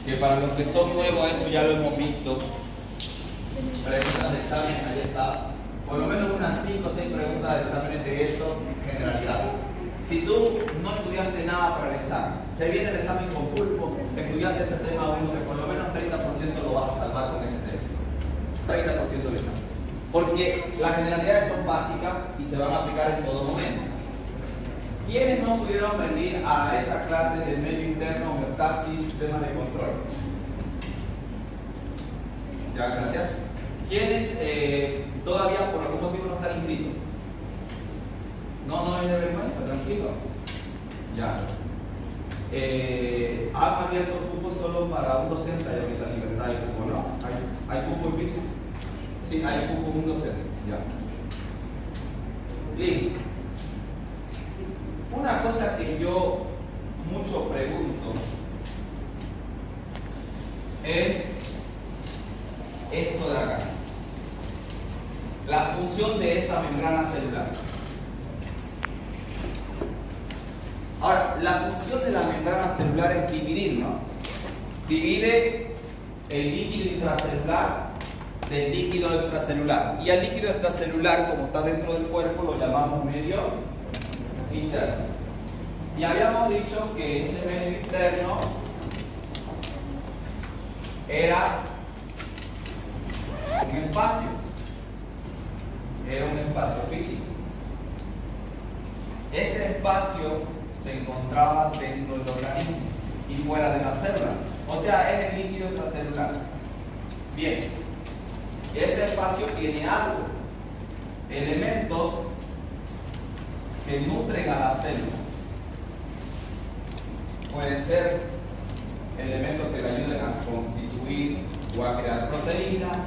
que para los que son nuevos eso ya lo hemos visto. Preguntas de examen, ahí está. Por lo menos unas 5 o 6 preguntas de exámenes de eso, generalidad. Si tú no estudiaste nada para el examen, se viene el examen con pulpo, estudiaste ese tema uno, que por lo menos 30% lo vas a salvar con ese tema. 30% del examen. Porque las generalidades son básicas y se van a aplicar en todo momento. ¿Quiénes no pudieron venir a esa clase de medio interno, homeostasis, sistemas de control? Ya, gracias. ¿Quiénes todavía por algún motivo no están inscritos? No es de vergüenza, tranquilo. Ya. Han abierto cupos solo para un docente y ahorita libertad de cupo, ¿no? ¿Hay cupo en físico? Sí, hay cupo un docente. Ya. Link. Una cosa que yo mucho pregunto es esto de acá. La función de esa membrana celular. Ahora, la función de la membrana celular es dividir, ¿no? Divide el líquido intracelular del líquido extracelular. Y al líquido extracelular, como está dentro del cuerpo, lo llamamos medio interno. Y habíamos dicho que ese medio interno era un espacio. Era un espacio físico. Ese espacio se encontraba dentro del organismo y fuera de la célula. O sea, es el líquido extracelular. Bien. Ese espacio tiene algo. Elementos que nutren a la célula. Pueden ser elementos que le ayuden a constituir o a crear proteínas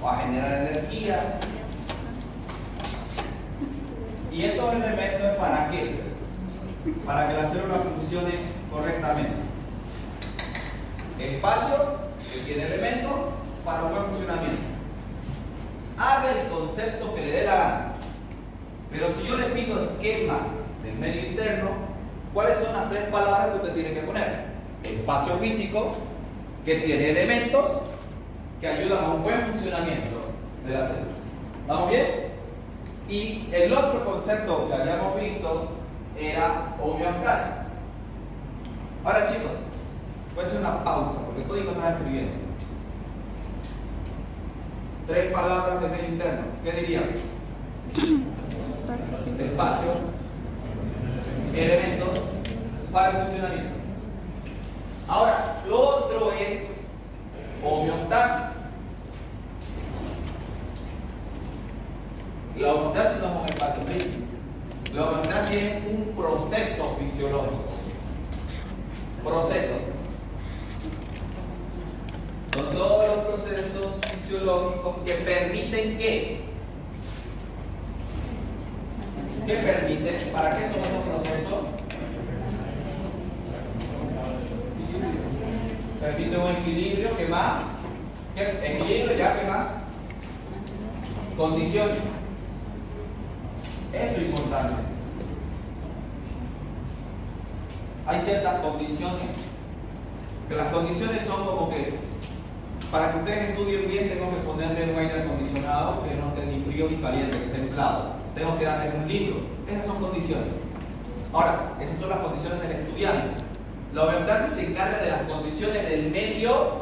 o a generar energía. ¿Y esos elementos para qué? Para que la célula funcione correctamente. Espacio que tiene elementos para un buen funcionamiento. Haga el concepto que le dé la gana. Pero si yo le pido esquema del medio interno, ¿cuáles son las 3 palabras que usted tiene que poner? Espacio físico, que tiene elementos que ayudan a un buen funcionamiento de la célula. ¿Vamos bien? Y el otro concepto que habíamos visto era homeostasis. Ahora, chicos, voy a hacer una pausa porque todo lo están escribiendo. 3 palabras de medio interno. ¿Qué dirían? Espacio, elementos para el funcionamiento. Ahora, lo otro es homeostasis. La homeostasis no es un espacio físico. La homeostasis es un proceso fisiológico. Proceso. Son todos los procesos fisiológicos que permiten ¿qué? ¿Qué permiten? ¿Para qué son esos procesos? Permite un equilibrio, ¿qué más? ¿Qué? Equilibrio, ya, ¿qué más? Condiciones. Eso es importante. Hay ciertas condiciones, que las condiciones son como que para que ustedes estudien bien tengo que ponerle un aire acondicionado que no esté ni frío ni caliente, que esté templado. Tengo que darles un libro. Esas son condiciones. Ahora, esas son las condiciones del estudiante. La homeostasis se encarga de las condiciones del medio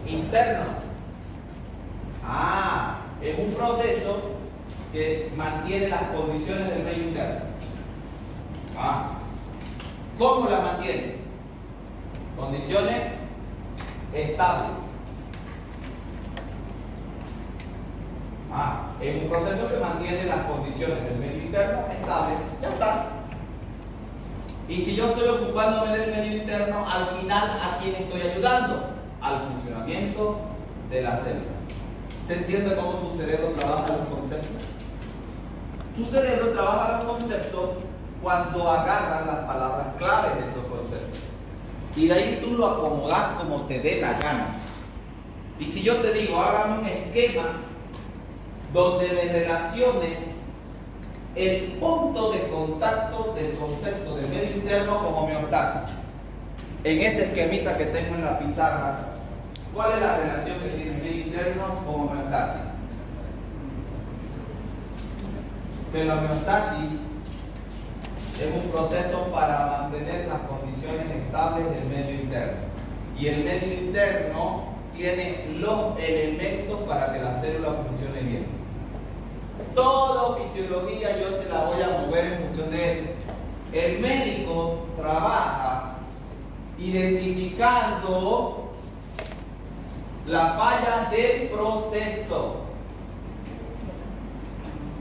interno. Es un proceso que mantiene las condiciones del medio interno. ¿Cómo las mantiene? Condiciones estables. Es un proceso que mantiene las condiciones del medio interno estables. Ya está. Y si yo estoy ocupándome del medio interno, al final, ¿a quién estoy ayudando? Al funcionamiento de la célula. ¿Se entiende cómo tu cerebro trabaja los conceptos? Tu cerebro trabaja los conceptos cuando agarras las palabras claves de esos conceptos. Y de ahí tú lo acomodas como te dé la gana. Y si yo te digo, hágame un esquema donde me relacione el punto de contacto del concepto de medio interno con homeostasis. en ese esquemita que tengo en la pizarra, ¿cuál es la relación que tiene el medio interno con homeostasis? Que la homeostasis es un proceso para mantener las condiciones estables del medio interno. Y el medio interno tiene los elementos para que la célula funcione bien. Toda fisiología yo se la voy a mover en función de eso. El médico trabaja identificando las fallas del proceso.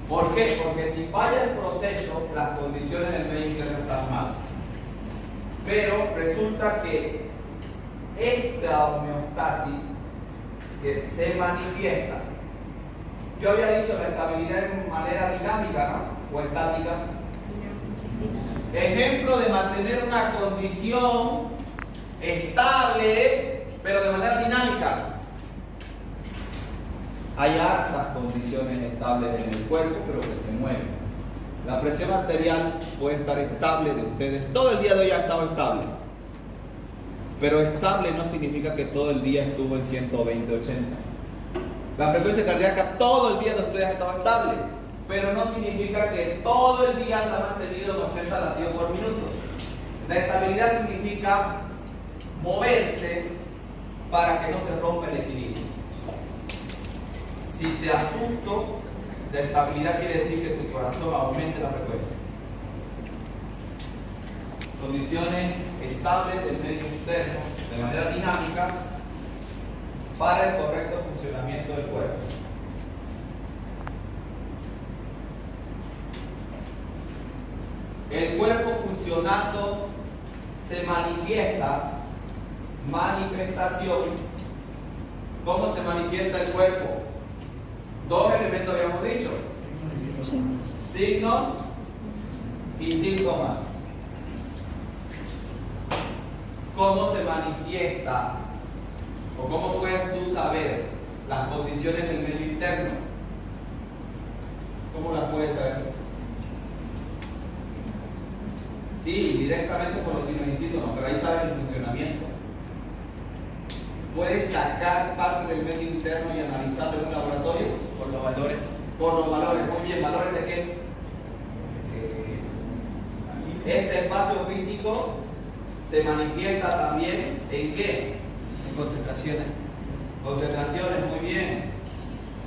¿Por qué? Porque si falla el proceso, las condiciones del medio interno están mal. Pero resulta que esta homeostasis que se manifiesta, yo había dicho la estabilidad de manera dinámica, ¿no? O estática. Ejemplo de mantener una condición estable, pero de manera dinámica. Hay hartas condiciones estables en el cuerpo, pero que se mueven. La presión arterial puede estar estable de ustedes. Todo el día de hoy ha estado estable. Pero estable no significa que todo el día estuvo en 120, 80. La frecuencia cardíaca todo el día de ustedes ha estado estable. Pero no significa que todo el día se ha mantenido en 80 latidos por minuto. La estabilidad significa moverse para que no se rompa el equilibrio. Si te asusto, la estabilidad quiere decir que tu corazón aumente la frecuencia. Condiciones estables del medio interno de manera dinámica para el correcto funcionamiento del cuerpo. El cuerpo funcionando se manifiesta, manifestación. ¿Cómo se manifiesta el cuerpo? Dos elementos habíamos dicho: signos y síntomas. ¿Cómo se manifiesta o cómo puedes tú saber las condiciones del medio interno? ¿Cómo las puedes saber? Sí, directamente por los signos y síntomas, pero ahí sabes el funcionamiento. Puedes sacar parte del medio interno y analizarlo en un laboratorio Por los valores. por los valores. Muy bien, ¿valores de qué? Este espacio físico se manifiesta también ¿en qué? En concentraciones. Concentraciones, muy bien.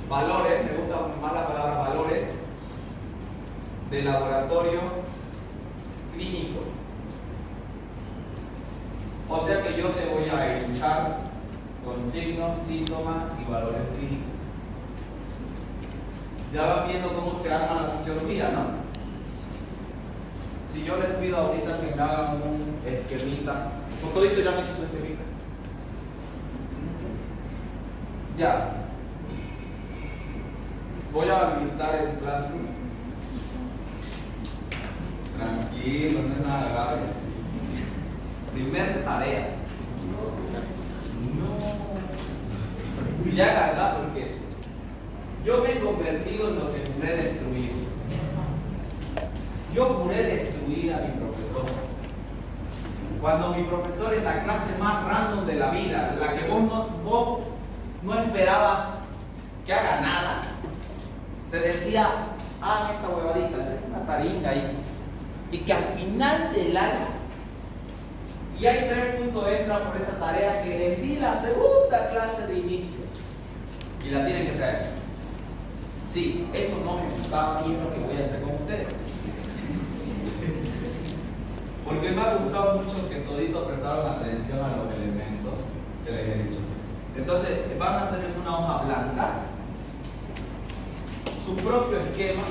Valores, me gusta más la palabra valores de laboratorio clínico. O sea que yo te voy a escuchar con signos, síntomas y valores clínicos. Ya van viendo cómo se arma la fisiología, ¿no? Si yo les pido ahorita que me hagan un esquemita, ¿con todito ya me he hecho su esquemita? Ya. Voy a habilitar el Classroom. Tranquilo, no es nada grave. Primer tarea. No. Ya ganar porque yo me he convertido en lo que juré destruir. Yo juré destruir a mi profesor. Cuando mi profesor en la clase más random de la vida, la que vos no esperabas que haga nada, te decía, hagan esta huevadita, es una taringa ahí. Y que al final del año, y hay 3 puntos extra por esa tarea que les di la segunda clase de inicio. Y la tienen que traer. Sí, eso no me gustaba y es lo que voy a hacer con ustedes. Porque me ha gustado mucho que toditos prestaron atención a los elementos que les he dicho. Entonces, van a hacer en una hoja blanca su propio esquema,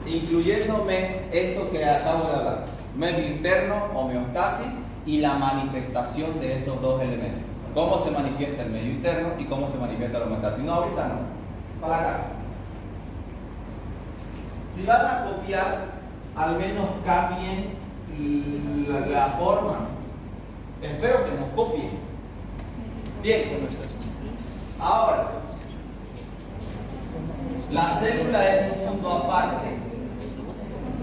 incluyéndome esto que acabo de hablar: medio interno, homeostasis y la manifestación de esos dos elementos. Cómo se manifiesta el medio interno y cómo se manifiesta la homeostasis. No, ahorita no, para la casa. Si van a copiar, al menos cambien la forma. Espero que nos copien. Bien, ahora, la célula es un mundo aparte.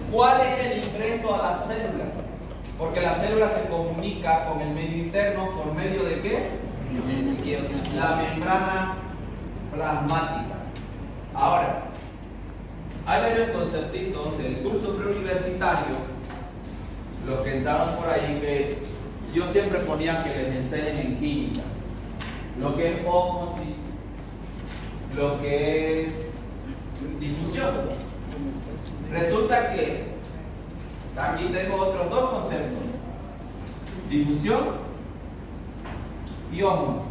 ¿Cuál es el ingreso a la célula? Porque la célula se comunica con el medio interno por medio de ¿qué? La membrana plasmática. Ahora, hay varios conceptitos del curso preuniversitario, los que entraron por ahí, que yo siempre ponía que les enseñen en química. Lo que es ósmosis, lo que es difusión. Resulta que aquí tengo otros dos conceptos: difusión y ósmosis.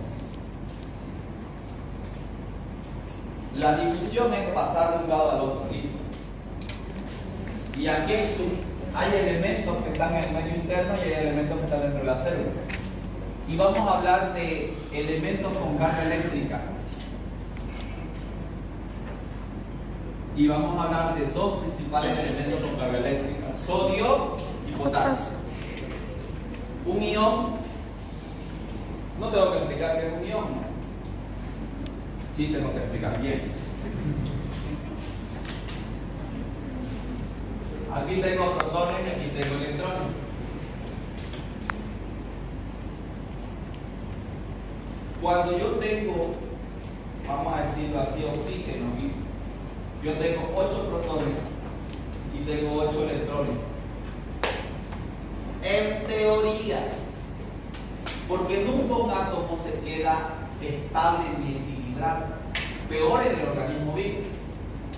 La difusión es pasar de un lado al otro, ¿listo? Y aquí hay elementos que están en el medio interno y hay elementos que están dentro de la célula. Y vamos a hablar de elementos con carga eléctrica. Y vamos a hablar de dos principales elementos con carga eléctrica: sodio y potasio. Un ion, no tengo que explicar qué es un ion. Sí, tengo que explicar bien. Aquí tengo protones y aquí tengo electrones. Cuando yo tengo, vamos a decirlo así, oxígeno, yo tengo 8 protones y tengo 8 electrones. En teoría, porque nunca un átomo se queda estable ni equilibrado, peor en el organismo vivo.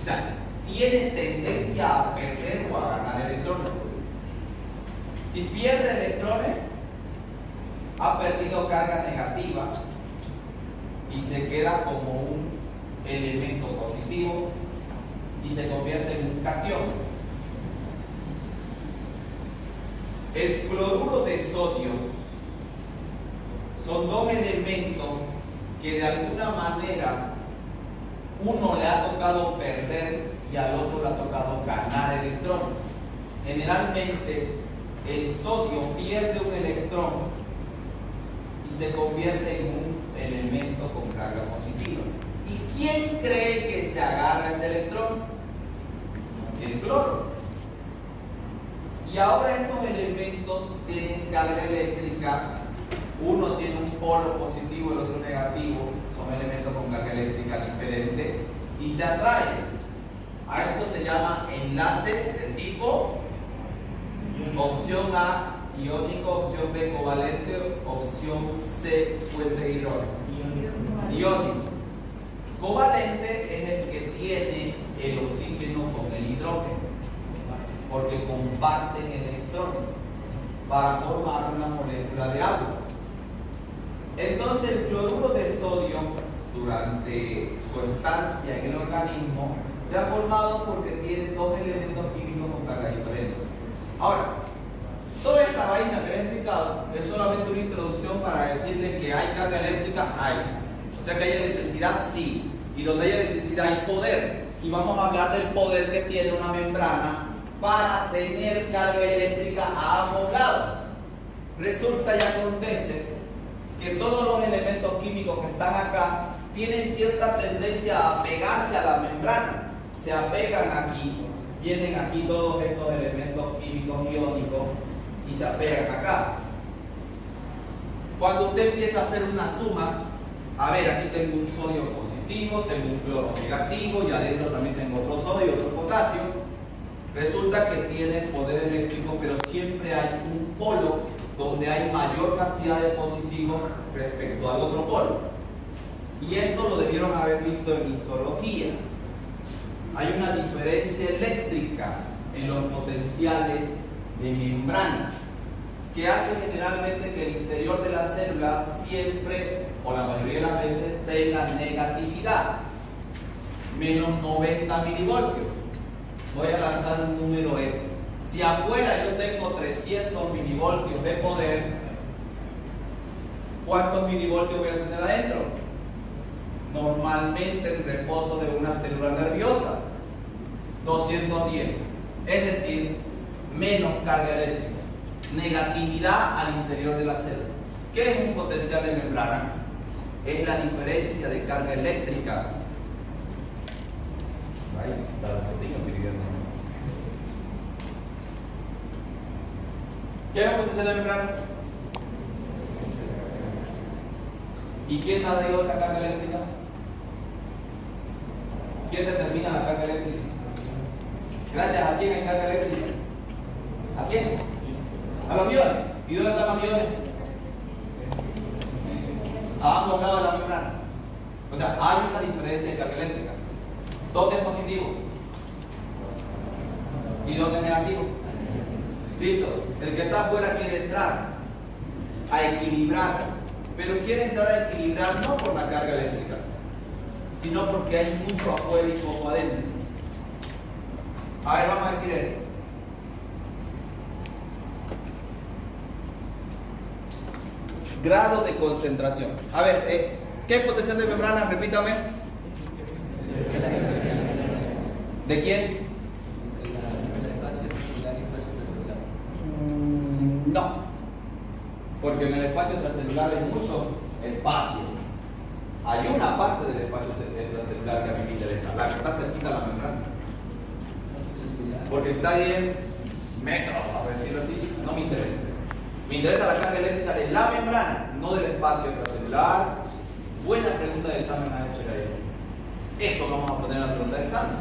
O sea, tiene tendencia a perder o a ganar electrones. Si pierde electrones, ha perdido carga negativa y se queda como un elemento positivo y se convierte en un catión. El cloruro de sodio son dos elementos que de alguna manera uno le ha tocado perder y al otro le ha tocado ganar electrones. Generalmente el sodio pierde un electrón y se convierte en un elemento con carga positiva. ¿Y quién cree que se agarra ese electrón? El cloro. Y ahora estos elementos tienen carga eléctrica. Uno tiene un polo positivo, el otro negativo. Son elementos con carga eléctrica diferente y se atraen. A esto se llama enlace de tipo opción A iónico, opción B covalente, opción C fuente iónico. Covalente es el que tiene el oxígeno con el hidrógeno, porque comparten electrones para formar una molécula de agua. Entonces el cloruro de sodio, durante su estancia en el organismo, se ha formado porque tiene dos elementos químicos con carga diferente. Ahora, toda esta vaina que les he explicado es solamente una introducción para decirles que hay carga eléctrica, hay. O sea que hay electricidad, sí. Y donde hay electricidad hay poder. Y vamos a hablar del poder que tiene una membrana para tener carga eléctrica a ambos lados. Resulta y acontece que todos los elementos químicos que están acá tienen cierta tendencia a pegarse a la membrana. Se apegan aquí, vienen aquí todos estos elementos químicos iónicos y se apegan acá. Cuando usted empieza a hacer una suma, a ver, aquí tengo un sodio positivo, tengo un cloro negativo y adentro también tengo otro sodio y otro potasio. Resulta que tiene poder eléctrico, pero siempre hay un polo donde hay mayor cantidad de positivos respecto al otro polo. Y esto lo debieron haber visto en histología. Hay una diferencia eléctrica en los potenciales de membrana que hace generalmente que el interior de la célula siempre, o la mayoría de las veces, tenga negatividad, menos 90 milivoltios. Voy a lanzar un número X. Si afuera yo tengo 300 milivoltios de poder, ¿cuántos milivoltios voy a tener adentro? Normalmente en reposo de una célula nerviosa, 210. Es decir, menos carga eléctrica. Negatividad al interior de la célula. ¿Qué es un potencial de membrana? Es la diferencia de carga eléctrica. Ahí está el pequeño pidiendo. ¿Qué es la potencial de membrana? ¿Y quién da dio esa carga eléctrica? ¿Quién determina la carga eléctrica? ¿Gracias a quién hay carga eléctrica? ¿A quién? A los iones. ¿Y dónde están los iones? A ambos lados de la membrana. O sea, hay una diferencia en carga eléctrica. ¿Dónde es positivo? ¿Y dónde es negativo? Listo. El que está afuera quiere entrar a equilibrar, pero quiere entrar a equilibrar no por la carga eléctrica, sino porque hay mucho afuera y poco adentro. A ver, vamos a decir esto. Grado de concentración. A ver, ¿qué es potencial de membrana? Repítame. ¿De quién? No, porque en el espacio extracelular hay mucho espacio. Hay una parte del espacio extracelular que a mí me interesa, la que está cerquita a la membrana. Porque está 10 metros, a decirlo así, no me interesa. Me interesa la carga eléctrica de la membrana, no del espacio extracelular. Buena pregunta de examen ha hecho ya. Eso vamos a poner en la pregunta de examen.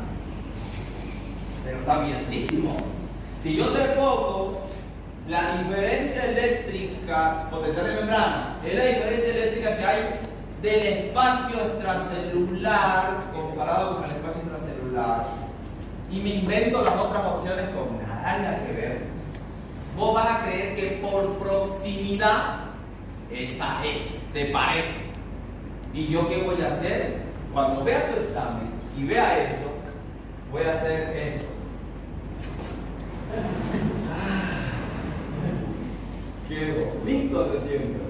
Pero está bienísimo. Si yo te pongo la diferencia eléctrica, potencial de membrana, es la diferencia eléctrica que hay del espacio extracelular comparado con el espacio intracelular, y me invento las otras opciones con nada que ver, vos vas a creer que por proximidad esa es, se parece. ¿Y yo qué voy a hacer? Cuando vea tu examen y vea eso, voy a hacer esto. Qué bonito se siente.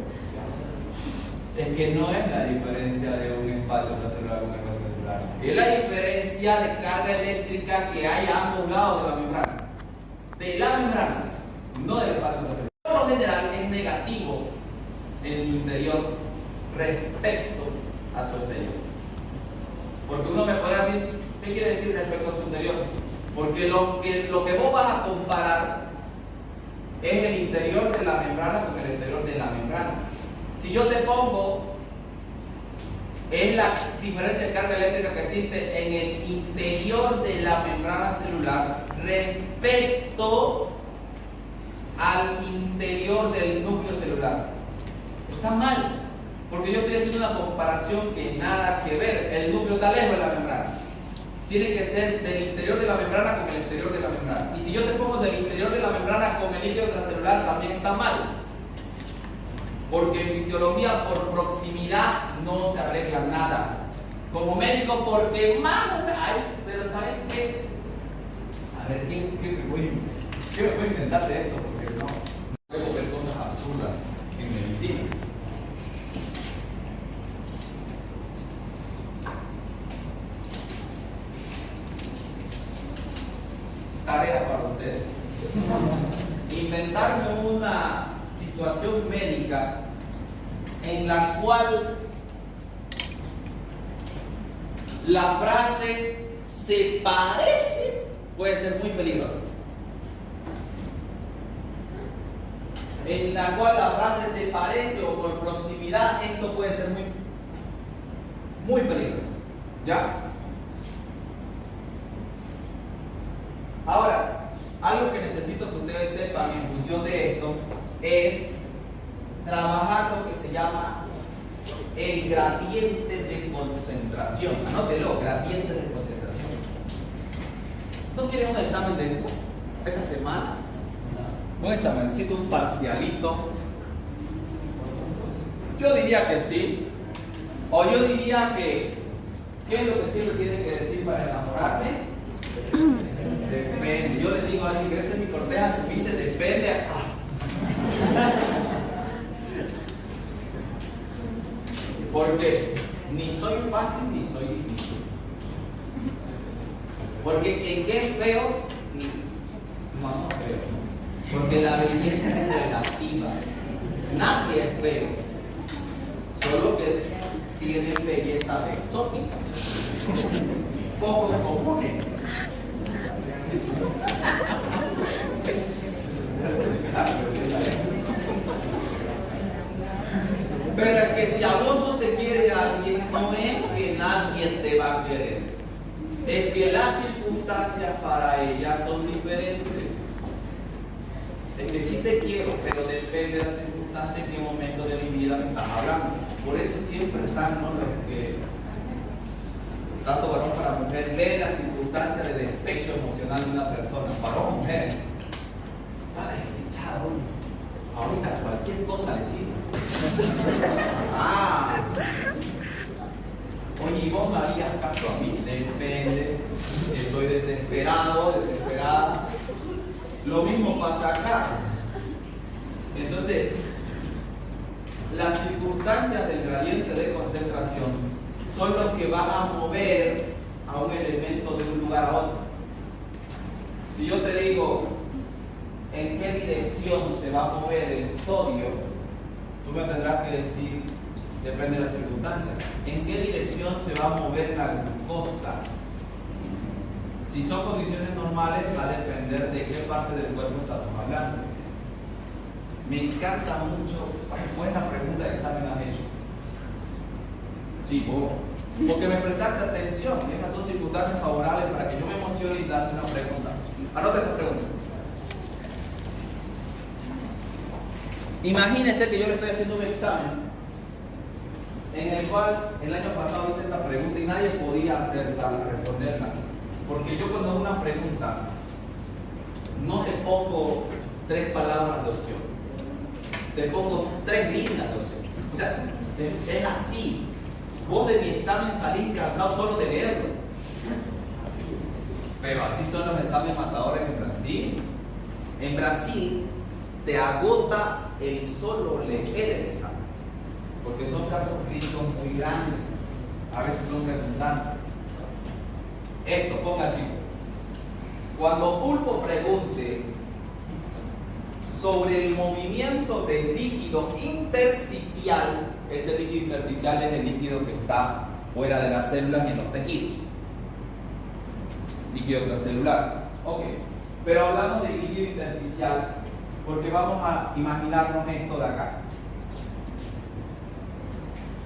Es que no es la diferencia de un espacio extracelular con un espacio celular. Es la diferencia de carga eléctrica que hay a ambos lados de la membrana. De la membrana, no del espacio extracelular. Por lo general es negativo en su interior respecto a su exterior. Porque uno me puede decir, ¿qué quiere decir respecto a su interior? Porque lo que vos vas a comparar es el interior de la membrana con el exterior de la membrana. Si yo te pongo, es la diferencia de carga eléctrica que existe en el interior de la membrana celular respecto al interior del núcleo celular. Está mal, porque yo estoy haciendo una comparación que nada que ver. El núcleo está lejos de la membrana. Tiene que ser del interior de la membrana con el exterior de la membrana. Y si yo te pongo del interior de la membrana con el líquido extracelular, también está mal. Porque en fisiología por proximidad no se arregla nada. Como médico, porque más o menos, pero ¿sabes qué? A ver, ¿qué me voy a inventar de esto? Porque no puedo ver cosas absurdas en medicina. Tarea para ustedes. Inventarme una situación médica en la cual la frase se parece puede ser muy peligrosa. En la cual la frase se parece o por proximidad, esto puede ser muy peligroso. ¿Ya? Ahora, algo que necesito que ustedes sepan en función de esto es trabajar lo que se llama el gradiente de concentración. Anótelo, gradiente de concentración. ¿No quieren un examen de esto esta semana? Un examencito, un parcialito. Yo diría que sí. O yo diría que, ¿qué es lo que siempre tienen que decir para enamorarme? Depende. Yo le digo a alguien que esa es mi corteja, si me dice depende. Porque ni soy fácil ni soy difícil. Porque en qué es feo, no creo. Porque la belleza es relativa. Nadie es feo. Solo que tienen belleza exótica. Poco común. Pero es que si a vos no te quiere alguien, no es que nadie te va a querer. Es que las circunstancias para ella son diferentes. Es que sí te quiero, pero depende de las circunstancias en qué momento de mi vida me estás hablando. Por eso siempre están, ¿no?, los que, tanto varón para mujer, lee las circunstancias del despecho emocional de una persona. Varón o mujer, está despechado. Ahorita cualquier cosa le sirve. Oye, ¿y vos me harías caso a mí? Depende. Si estoy desesperado, desesperada. Lo mismo pasa acá. Entonces, las circunstancias del gradiente de concentración son los que van a mover a un elemento de un lugar a otro. Si yo te digo en qué dirección se va a mover el sodio, tú me tendrás que decir, depende de las circunstancias, en qué dirección se va a mover la glucosa. Si son condiciones normales, va a depender de qué parte del cuerpo estamos hablando. Me encanta mucho, buena pregunta de examen has hecho. Sí, vos. Porque me prestaste atención. Esas son circunstancias favorables para que yo me emocione y te hace una pregunta. Anota esta pregunta. Imagínese que yo le estoy haciendo un examen en el cual el año pasado hice esta pregunta y nadie podía responderla. Porque yo cuando hago una pregunta no te pongo 3 palabras de opción, te pongo 3 líneas de opción. O sea, es así. Vos de mi examen salís cansado solo de leerlo. Pero así son los exámenes matadores en Brasil. En Brasil te agota el solo leer el examen. Porque son casos clínicos muy grandes. A veces son redundantes. Esto, ponga chico. Cuando Pulpo pregunte sobre el movimiento del líquido intersticial, ese líquido intersticial es el líquido que está fuera de las células y en los tejidos. Líquido extracelular. Ok. Pero hablamos de líquido intersticial porque vamos a imaginarnos esto de acá.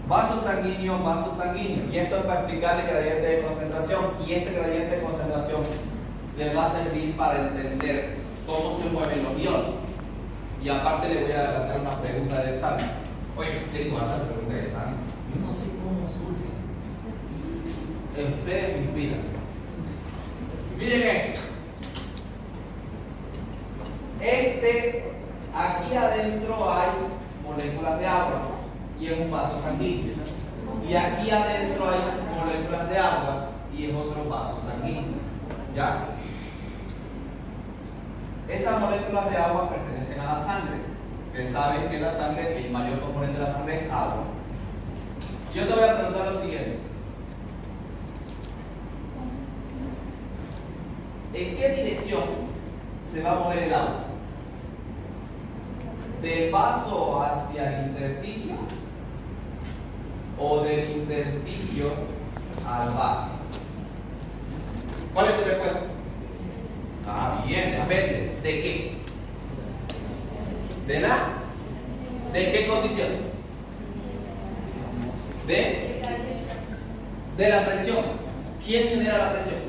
Vaso sanguíneo, vaso sanguíneo. Y esto es para explicarle el gradiente de concentración. Y este gradiente de concentración les va a servir para entender cómo se mueven los iones. Y aparte le voy a adelantar una pregunta de examen. Oye, tengo otra pregunta de examen. Yo no sé cómo surge. Ustedes me inspiran. Miren aquí adentro hay moléculas de agua. Y es un vaso sanguíneo. Y aquí adentro hay moléculas de agua y es otro vaso sanguíneo. ¿Ya? Esas moléculas de agua pertenecen a la sangre. Ustedes saben que la sangre, el mayor componente de la sangre es agua. Yo te voy a preguntar lo siguiente. ¿En qué dirección se va a mover el agua? ¿Del vaso hacia el intersticio o del intersticio al vaso? ¿Cuál es tu respuesta? Bien, depende. ¿De qué? ¿De qué condición? De la presión. ¿Quién genera la presión?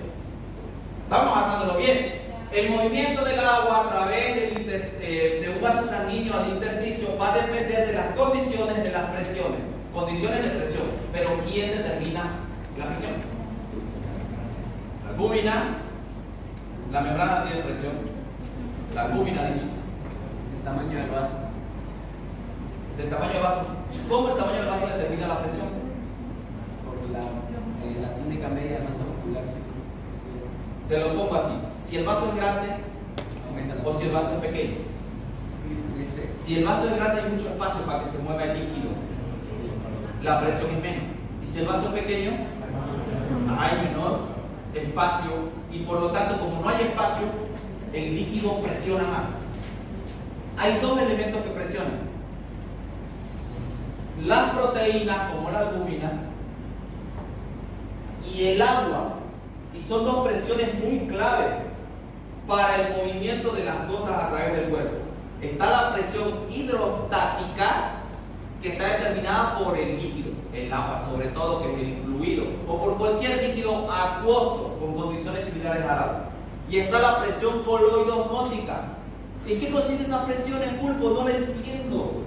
Estamos hablándolo bien. El movimiento del agua a través de un vaso sanguíneo al intersticio va a depender de las condiciones de las presiones. Condiciones de presión. Pero ¿quién determina la presión? La albúmina. La membrana tiene presión. La albúmina, dicho. El tamaño del vaso. Del tamaño del vaso. ¿Y cómo el tamaño del vaso determina la presión? Por la túnica media de masa muscular. Te lo pongo así. Si el vaso es grande o si el vaso es pequeño. Si el vaso es grande hay mucho espacio para que se mueva el líquido. La presión es menos. Y si el vaso es pequeño, hay menor espacio. Y por lo tanto, como no hay espacio, el líquido presiona más. Hay 2 elementos que presionan. Las proteínas, como la albúmina, y el agua. Y son 2 presiones muy claves para el movimiento de las cosas a través del cuerpo. Está la presión hidrostática, que está determinada contaminada por el líquido, el agua sobre todo, que es el fluido, o por cualquier líquido acuoso con condiciones similares al agua. Y está la presión coloidosmótica. ¿En qué consiste esa presión en pulpo? No la entiendo.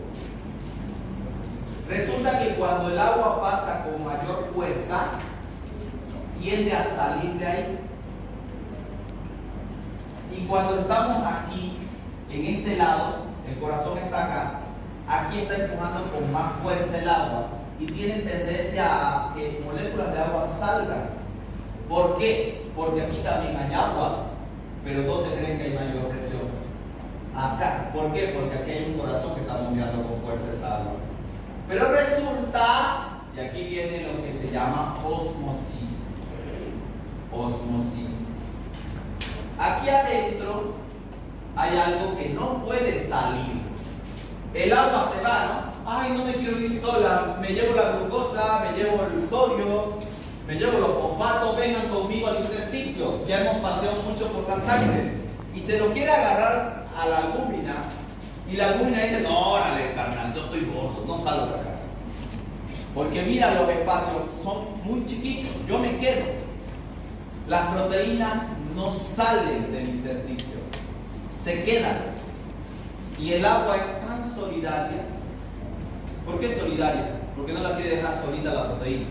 Resulta que cuando el agua pasa con mayor fuerza, tiende a salir de ahí. Y cuando estamos aquí, en este lado, el corazón está acá, aquí está empujando con más fuerza el agua y tiene tendencia a que moléculas de agua salgan. ¿Por qué? Porque aquí también hay agua, pero ¿dónde creen que hay mayor presión? Acá. ¿Por qué? Porque aquí hay un corazón que está bombeando con fuerza esa agua. Pero resulta, y aquí viene lo que se llama ósmosis. Ósmosis. Aquí adentro hay algo que no puede salir. El agua se va, ¿no? Ay, no me quiero ir sola. Me llevo la glucosa, me llevo el sodio, me llevo los fosfatos, vengan conmigo al intersticio. Ya hemos paseado mucho por la sangre. Y se lo quiere agarrar a la albúmina. Y la albúmina dice, no, órale, carnal, yo estoy gordo, no salgo de acá. Porque mira, los espacios son muy chiquitos, yo me quedo. Las proteínas no salen del intersticio, se quedan. Y el agua es tan solidaria. ¿Por qué solidaria? Porque no la quiere dejar solita la proteína.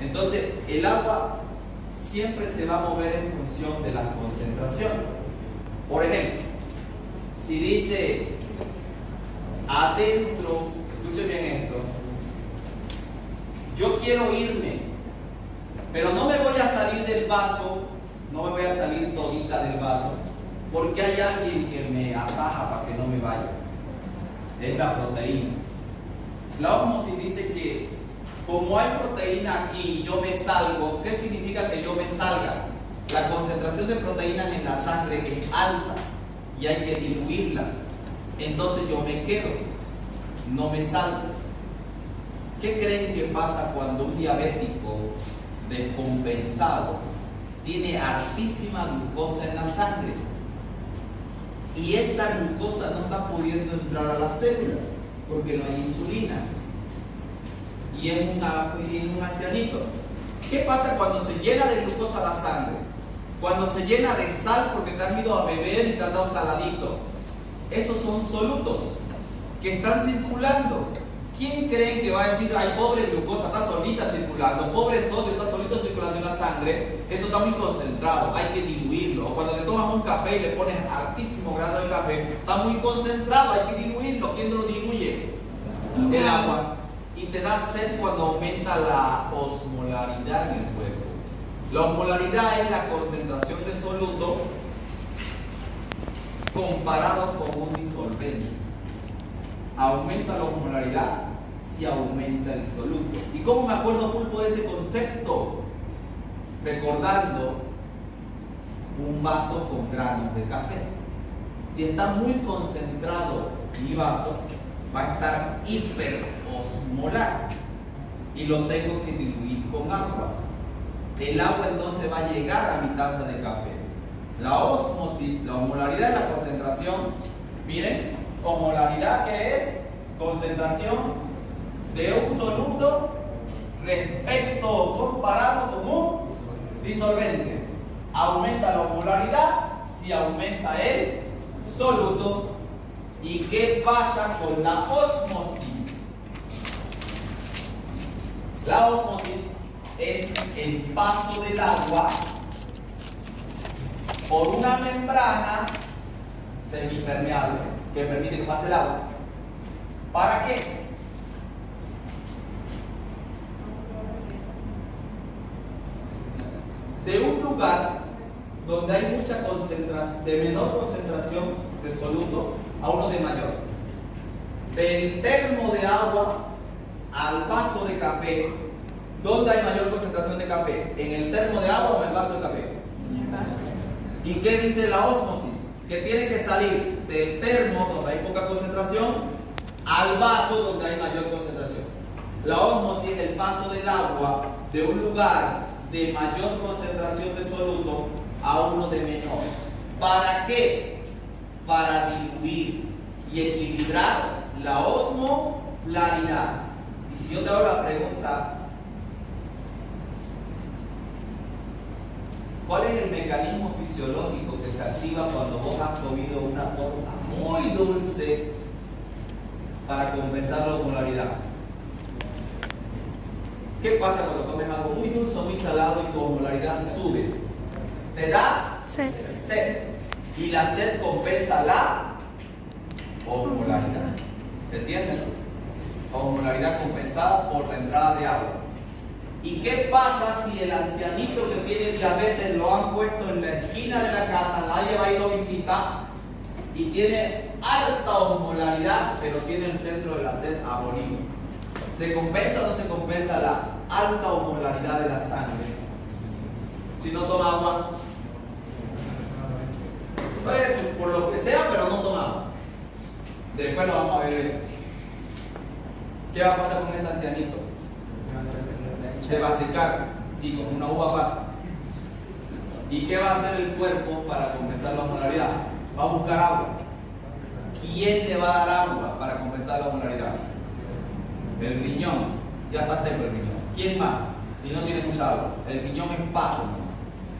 Entonces, el agua siempre se va a mover en función de la concentración. Por ejemplo, si dice adentro, escuchen bien esto, yo quiero irme, pero no me voy a salir del vaso, no me voy a salir todita del vaso, porque hay alguien que me ataja para que no me vaya. Es la proteína. La ósmosis dice que como hay proteína aquí y yo me salgo, ¿qué significa que yo me salga? La concentración de proteínas en la sangre es alta y hay que diluirla. Entonces yo me quedo, no me salgo. ¿Qué creen que pasa cuando un diabético descompensado tiene altísima glucosa en la sangre? Y esa glucosa no está pudiendo entrar a las células porque no hay insulina. Y es un ancianito. ¿Qué pasa cuando se llena de glucosa la sangre? Cuando se llena de sal porque te has ido a beber y te has dado saladito. Esos son solutos que están circulando. ¿Quién creen que va a decir, ay, pobre glucosa, está solita circulando, pobre sodio, está solito circulando en la sangre? Esto está muy concentrado, hay que diluirlo. O cuando te tomas un café y le pones altísimo grado de café, está muy concentrado, hay que diluirlo. ¿Quién lo diluye? El agua. Y te da sed cuando aumenta la osmolaridad en el cuerpo. La osmolaridad es la concentración de soluto comparado con un disolvente. Aumenta la osmolaridad si aumenta el soluto. ¿Y cómo me acuerdo, Pulpo, de ese concepto? Recordando un vaso con granos de café. Si está muy concentrado mi vaso, va a estar hiperosmolar y lo tengo que diluir con agua. El agua entonces va a llegar a mi taza de café. La ósmosis, la osmolaridad es la concentración. Miren, osmolaridad, que es concentración de un soluto respecto comparado con un disolvente. Aumenta la osmolaridad si aumenta el soluto. ¿Y qué pasa con la ósmosis? La ósmosis es el paso del agua por una membrana semipermeable que permite que pase el agua. ¿Para qué? De un lugar donde hay mucha concentración, de menor concentración de soluto a uno de mayor. Del termo de agua al vaso de café, ¿dónde hay mayor concentración de café? ¿En el termo de agua o en el vaso de café? ¿Y qué dice la ósmosis? Que tiene que salir del termo, donde hay poca concentración, al vaso, donde hay mayor concentración. La ósmosis es el paso del agua de un lugar de mayor concentración de soluto a uno de menor. ¿Para qué? Para diluir y equilibrar la osmolalidad. claridad. Y si yo te hago la pregunta, ¿cuál es el mecanismo fisiológico que se activa cuando vos has comido una torta muy dulce para compensar la osmolaridad? ¿Qué pasa cuando comes algo muy dulce o muy salado y tu osmolaridad sube? Te da sed. Y la sed compensa la osmolaridad. ¿Se entiende? Osmolaridad compensada por la entrada de agua. ¿Y qué pasa si el ancianito que tiene diabetes lo han puesto en la esquina de la casa, nadie va y lo visita, y tiene alta osmolaridad, pero tiene el centro de la sed abolido? ¿Se compensa o no se compensa la alta osmolaridad de la sangre si no toma agua? Por lo que sea, pero no toma agua. Después lo vamos a ver eso. ¿Qué va a pasar con ese ancianito? Se va a secar, sí, como una uva pasa. ¿Y qué va a hacer el cuerpo para compensar la osmolaridad? Va a buscar agua. ¿Quién le va a dar agua para compensar la osmolaridad? El riñón. Ya está seco el riñón. ¿Quién más? Y no tiene mucha agua. El riñón es paso,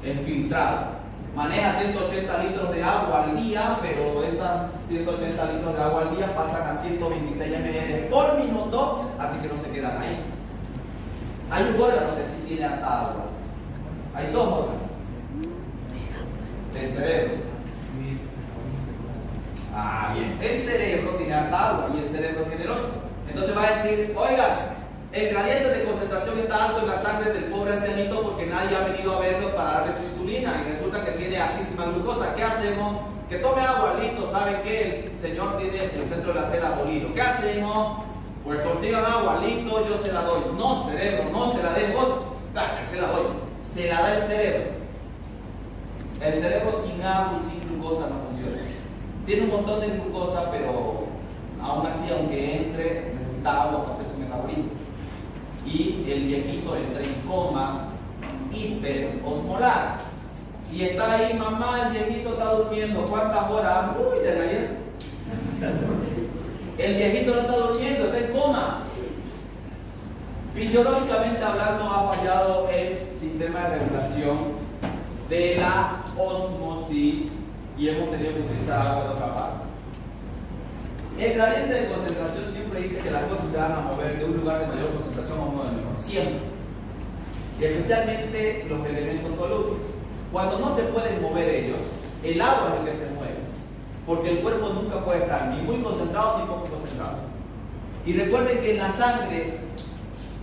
es filtrado. Maneja 180 litros de agua al día, pero esas 180 litros de agua al día pasan a 126 ml por minuto, así que no se quedan ahí. Hay un órgano que sí tiene harta agua. Hay dos órganos. El cerebro. Bien. El cerebro tiene harta agua y el cerebro es generoso. Entonces va a decir, oigan, el gradiente de concentración está alto en la sangre del pobre ancianito porque nadie ha venido a verlo para darle su insulina y resulta que tiene altísima glucosa. ¿Qué hacemos? Que tome agua, listo. ¿Saben qué? El señor tiene el centro de la sed abolido. ¿Qué hacemos? Pues consigan agua, listo, yo se la doy. No, cerebro, no se la den vos. Yo se la doy. Se la da el cerebro. El cerebro sin agua y sin glucosa no funciona. Tiene un montón de glucosa, pero aún así, aunque entre, necesita agua para hacer su metabolismo. Y el viejito entra en coma hiperosmolar. Y está ahí, mamá, el viejito está durmiendo. ¿Cuántas horas? Uy, desde ayer. El viejito no está durmiendo, está en coma. Fisiológicamente hablando, ha fallado el sistema de regulación de la osmosis y hemos tenido que utilizar agua de otra parte. El gradiente de concentración siempre dice que las cosas se van a mover de un lugar de mayor concentración a uno de menor, siempre. Y especialmente los elementos solubles. Cuando no se pueden mover ellos, el agua es el que se mueve. Porque el cuerpo nunca puede estar ni muy concentrado ni poco concentrado. Y recuerden que en la sangre,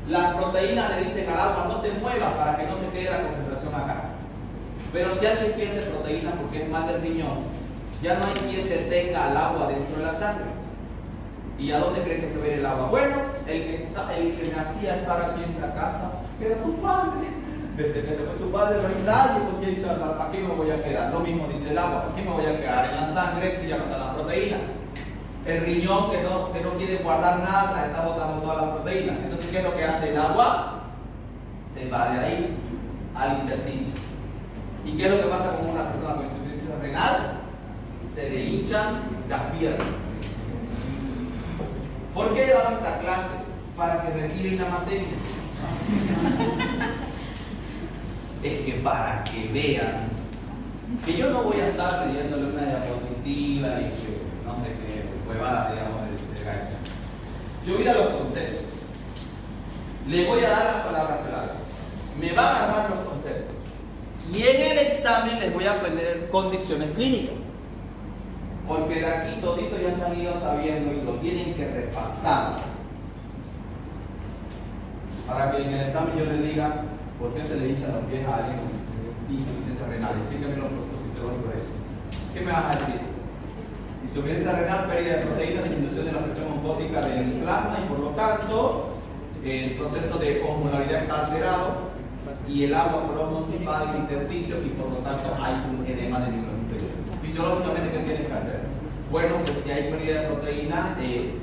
las proteínas le dicen al agua, no te muevas para que no se quede la concentración acá. Pero si alguien pierde proteínas porque es mal del riñón, ya no hay quien detenga al agua dentro de la sangre. ¿Y a dónde creen que se ve el agua? Bueno, el que me hacía estar aquí en la casa era tu padre. Desde que se fue tu padre no hay nadie con quien charlar. ¿Para qué me voy a quedar? Lo mismo dice el agua. ¿Para qué me voy a quedar en la sangre si ya no está la proteína? El riñón que no quiere guardar nada, está botando toda la proteína. Entonces, ¿qué es lo que hace el agua? Se va de ahí al intersticio. ¿Y qué es lo que pasa con una persona con insuficiencia renal? Se le hinchan las piernas. ¿Por qué he dado esta clase? Para que retiren la materia. Es que para que vean que yo no voy a estar pidiéndole una diapositiva y que no sé qué huevada, digamos, de gacha. Yo voy a los conceptos. Le voy a dar las palabras clave. Me van a armar los conceptos. Y en el examen les voy a poner condiciones clínicas. Porque de aquí todito ya se han ido sabiendo y lo tienen que repasar. Para que en el examen yo les diga por qué se le hinchan los pies a alguien con insuficiencia renal. Explíqueme los procesos fisiológicos de eso. ¿Qué me vas a decir? Insuficiencia renal, pérdida de proteínas, disminución de la presión osmótica del plasma y por lo tanto el proceso de osmolaridad está alterado y el agua por osmosis va al intersticio y por lo tanto hay un edema de micronucleos. Fisiológicamente, ¿qué tienes que hacer? Bueno, pues si hay pérdida de proteína,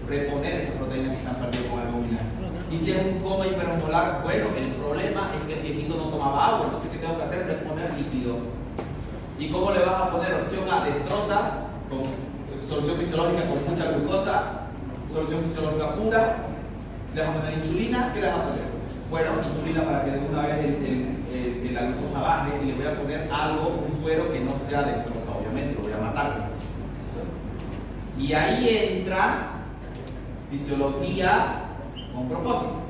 reponer esas proteínas que se han perdido con albumina. Y si es un coma hiperosmolar, bueno, el problema es que el viejito no tomaba agua, entonces ¿qué tengo que hacer? Reponer líquido. ¿Y cómo le vas a poner? Opción A, destroza, con solución fisiológica con mucha glucosa, solución fisiológica pura, ¿Le vas a poner insulina? ¿Qué le vas a poner? Bueno, insulina para que de una vez el la glucosa baje, y le voy a poner algo, un suero que no sea destroza, obviamente, lo voy a matar. Y ahí entra fisiología con propósito.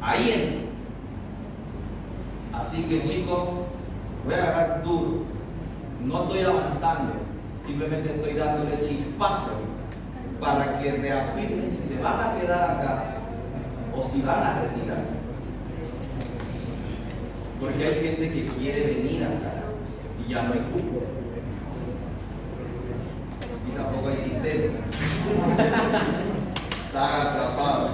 Ahí entra. Así que chicos, voy a agarrar duro. No estoy avanzando, simplemente estoy dándole chispazo para que reafirmen si se van a quedar acá o si van a retirar. Porque hay gente que quiere venir acá y ya no hay cupo. Y tampoco hay sistema. Están atrapados.